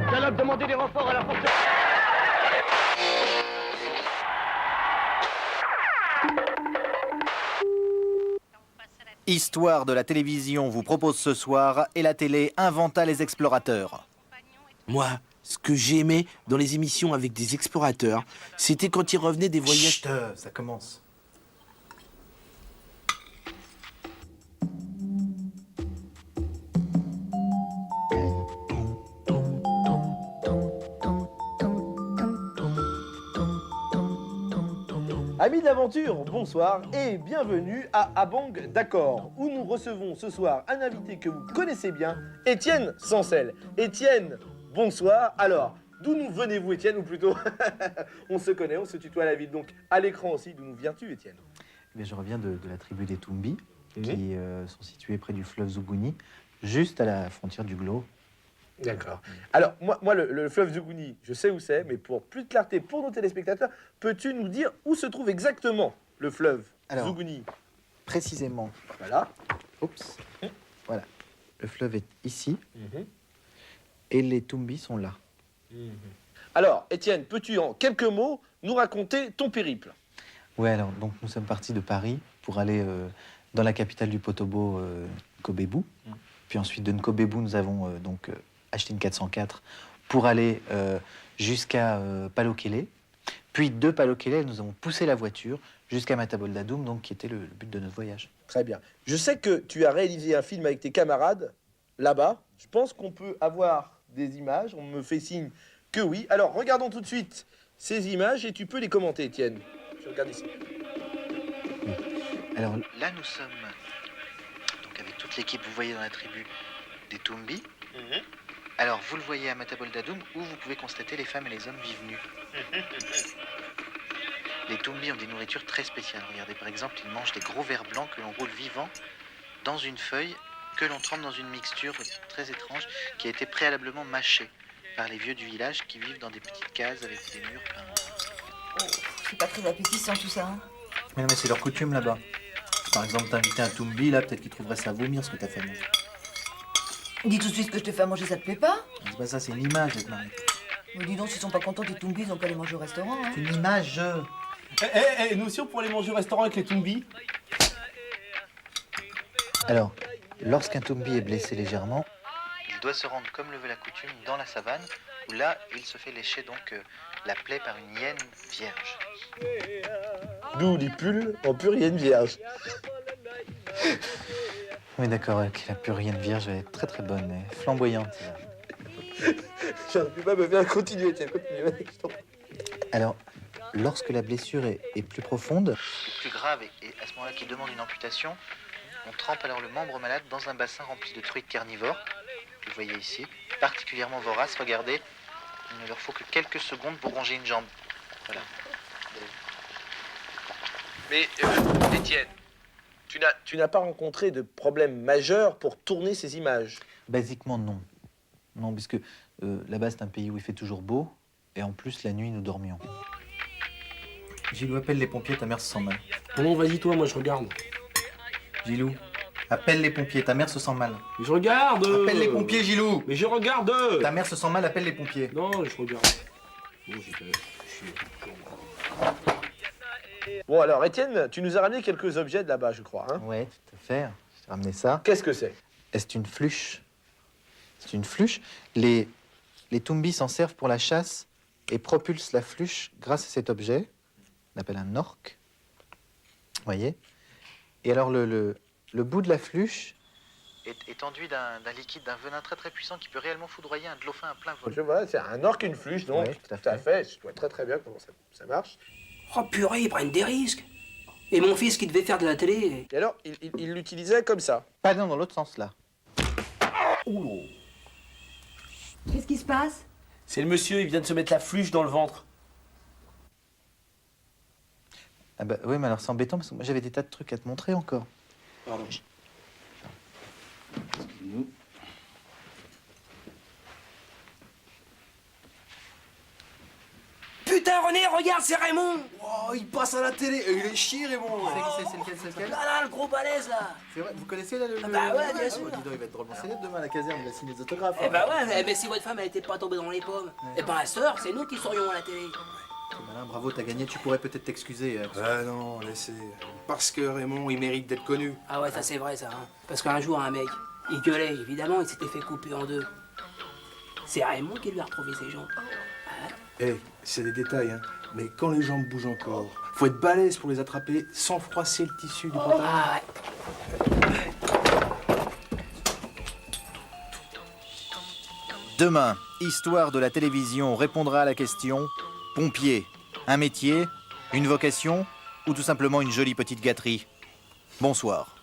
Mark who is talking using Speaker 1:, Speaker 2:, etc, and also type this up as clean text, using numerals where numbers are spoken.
Speaker 1: Galope, demandez des renforts à la force.
Speaker 2: Histoire de la télévision vous propose ce soir et la télé inventa les explorateurs.
Speaker 3: Moi, ce que j'aimais dans les émissions avec des explorateurs, c'était quand ils revenaient des voyages...
Speaker 2: Chut, ça commence.
Speaker 4: Amis d'aventure, bonsoir et bienvenue à Abang d'accord, où nous recevons ce soir un invité que vous connaissez bien, Étienne Sancel. Étienne, bonsoir. Alors, d'où nous venez-vous, Étienne, ou plutôt, on se connaît, on se tutoie à la ville, donc à l'écran aussi, d'où nous viens-tu, Étienne?
Speaker 2: Eh bien, je reviens de la tribu des Tumbi, qui sont situés près du fleuve Zougouni, juste à la frontière du Glo.
Speaker 4: D'accord. Alors, moi le fleuve Zougouni, je sais où c'est, mais pour plus de clarté pour nos téléspectateurs, peux-tu nous dire où se trouve exactement le fleuve Zougouni?
Speaker 2: Précisément,
Speaker 4: Voilà.
Speaker 2: oups, voilà, le fleuve est ici, et les Tumbi sont là.
Speaker 4: Alors, Étienne, peux-tu en quelques mots nous raconter ton périple?
Speaker 2: Ouais, alors, donc nous sommes partis de Paris pour aller dans la capitale du Potobo, Kobébou. Puis ensuite de Nkobébou, nous avons acheté une 404 pour aller jusqu'à Palokélé. Puis de Palokélé, nous avons poussé la voiture jusqu'à Mataboldadoum, donc qui était le but de notre voyage.
Speaker 4: Très bien. Je sais que tu as réalisé un film avec tes camarades là-bas. Je pense qu'on peut avoir des images. On me fait signe que oui. Alors, regardons tout de suite ces images et tu peux les commenter, Étienne. Je regarde ici.
Speaker 2: Alors là, nous sommes donc avec toute l'équipe, vous voyez dans la tribu des Tumbi. Alors, vous le voyez à Mataboldadoum, où vous pouvez constater les femmes et les hommes vivent nus. Les Tumbi ont des nourritures très spéciales. Regardez, par exemple, ils mangent des gros vers blancs que l'on roule vivants dans une feuille que l'on trempe dans une mixture très étrange qui a été préalablement mâchée par les vieux du village qui vivent dans des petites cases avec des murs peints.
Speaker 5: C'est pas très appétissant tout ça, hein.
Speaker 2: Mais non, mais c'est leur coutume là-bas. Par exemple, t'invitais un Tumbi, là, peut-être qu'il trouverait ça vomir ce que t'as fait manger.
Speaker 5: Dis tout de suite ce que je te fais à manger, ça te plaît pas?
Speaker 2: C'est pas ça, c'est une image, cette Marie.
Speaker 5: Mais dis donc, s'ils sont pas contents des Tumbis, ils ont qu'à aller manger au restaurant, hein.
Speaker 2: C'est une image.
Speaker 4: Nous aussi, on pourrait aller manger au restaurant avec les Tumbi.
Speaker 2: Alors, lorsqu'un Tumbi est blessé légèrement, il doit se rendre, comme le veut la coutume, dans la savane, où là, il se fait lécher donc la plaie par une hyène vierge.
Speaker 4: D'où les pulls en purienne vierge.
Speaker 2: Oui, d'accord, la pure hyène vierge, elle est très très bonne, et flamboyante.
Speaker 4: Je ne peux pas me faire continuer, Étienne. Continue.
Speaker 2: Alors, lorsque la blessure est plus profonde, plus grave, et à ce moment-là qui demande une amputation, on trempe alors le membre malade dans un bassin rempli de truites carnivores, que vous voyez ici, particulièrement voraces. Regardez, il ne leur faut que quelques secondes pour ronger une jambe. Voilà.
Speaker 4: Mais, Étienne, tu n'as pas rencontré de problème majeur pour tourner ces images?
Speaker 2: Basiquement, non. Non, puisque là-bas, c'est un pays où il fait toujours beau, et en plus, la nuit, nous dormions. Gilou, appelle les pompiers, ta mère se sent mal.
Speaker 3: Non, vas-y toi, moi je regarde.
Speaker 2: Gilou, appelle les pompiers, ta mère se sent mal.
Speaker 3: Mais je regarde.
Speaker 2: Appelle les pompiers, Gilou.
Speaker 3: Mais je regarde.
Speaker 2: Ta mère se sent mal, appelle les pompiers.
Speaker 3: Non, je regarde. Bon,
Speaker 4: Bon, alors, Étienne, tu nous as ramené quelques objets de là-bas, je crois. Hein?
Speaker 2: Ouais, tout à fait. Je t'ai ramené ça.
Speaker 4: Qu'est-ce que c'est?
Speaker 2: C'est une flûche. C'est une flûche. Les Tumbi s'en servent pour la chasse et propulsent la flûche grâce à cet objet. On appelle un orque. Vous voyez? Et alors, le bout de la flûche est enduit d'un liquide, d'un venin très très puissant qui peut réellement foudroyer un dauphin à plein vol.
Speaker 4: Je vois, c'est un orque, une flûche, donc.
Speaker 2: Ouais,
Speaker 4: tout à fait. Je vois très très bien comment ça marche.
Speaker 6: Oh purée, ils prennent des risques. Et mon fils qui devait faire de la télé.
Speaker 4: Et alors, il l'utilisait comme ça.
Speaker 2: Pas dans l'autre sens, là.
Speaker 5: Qu'est-ce qui se passe?
Speaker 4: C'est le monsieur, il vient de se mettre la flûche dans le ventre.
Speaker 2: Ah bah oui, mais alors c'est embêtant parce que moi j'avais des tas de trucs à te montrer encore.
Speaker 6: Pardon. Putain, René, regarde, c'est Raymond.
Speaker 3: Oh,
Speaker 7: Oh, il passe à la télé et il est chier, Raymond.
Speaker 2: C'est lequel
Speaker 6: Là, là, le gros balèze, là.
Speaker 2: C'est vrai, vous connaissez là le...
Speaker 6: Ah bah ouais, bien sûr.
Speaker 2: Dis donc, il va être drôlement célèbre demain à la caserne, il va signer des autographes.
Speaker 6: Eh bah ouais, mais si votre femme, elle était pas tombée dans les pommes, eh ben la sœur, c'est nous qui serions à la télé.
Speaker 2: C'est malin, bravo, t'as gagné, tu pourrais peut-être t'excuser.
Speaker 7: Ah non, laissez. Parce que Raymond, il mérite d'être connu.
Speaker 6: Ah ouais, ça c'est vrai, ça. Hein. Parce qu'un jour, un mec, il gueulait, évidemment, il s'était fait couper en deux. C'est Raymond qui lui a retrouvé ses jambes.
Speaker 7: Eh, c'est des détails, hein. Mais quand les jambes bougent encore, faut être balèze pour les attraper sans froisser le tissu du pantalon.
Speaker 6: Ah ouais.
Speaker 2: Demain, Histoire de la télévision répondra à la question pompier, un métier, une vocation ou tout simplement une jolie petite gâterie. Bonsoir.